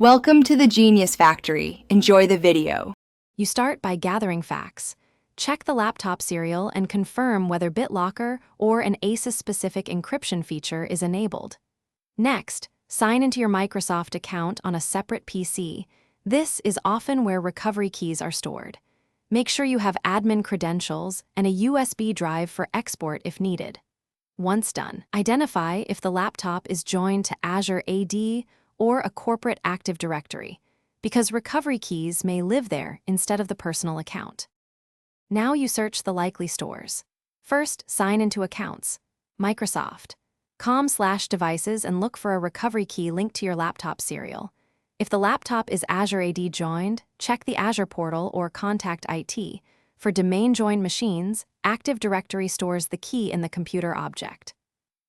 Welcome to the Genius Factory. Enjoy the video. You start by gathering facts. Check the laptop serial and confirm whether BitLocker or an Asus-specific encryption feature is enabled. Next, sign into your Microsoft account on a separate PC. This is often where recovery keys are stored. Make sure you have admin credentials and a USB drive for export if needed. Once done, identify if the laptop is joined to Azure AD or a corporate Active Directory, because recovery keys may live there instead of the personal account. Now you search the likely stores. First, sign into accounts. Microsoft.com/devices and look for a recovery key linked to your laptop serial. If the laptop is Azure AD joined, check the Azure portal or contact IT. For domain-joined machines, Active Directory stores the key in the computer object.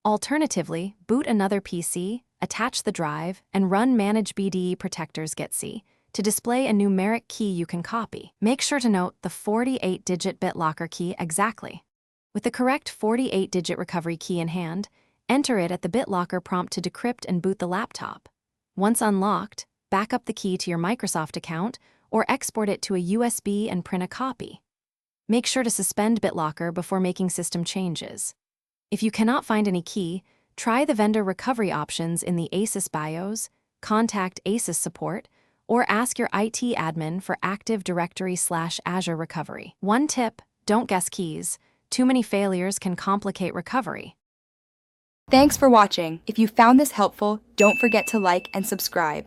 Alternatively, boot another PC, attach the drive, and run Manage BDE Protectors Get-C to display a numeric key you can copy. Make sure to note the 48-digit BitLocker key exactly. With the correct 48-digit recovery key in hand, enter it at the BitLocker prompt to decrypt and boot the laptop. Once unlocked, back up the key to your Microsoft account or export it to a USB and print a copy. Make sure to suspend BitLocker before making system changes. If you cannot find any key, try the vendor recovery options in the Asus BIOS, contact Asus support, or ask your IT admin for Active Directory/Azure recovery. One tip, don't guess keys. Too many failures can complicate recovery. Thanks for watching. If you found this helpful, don't forget to like and subscribe.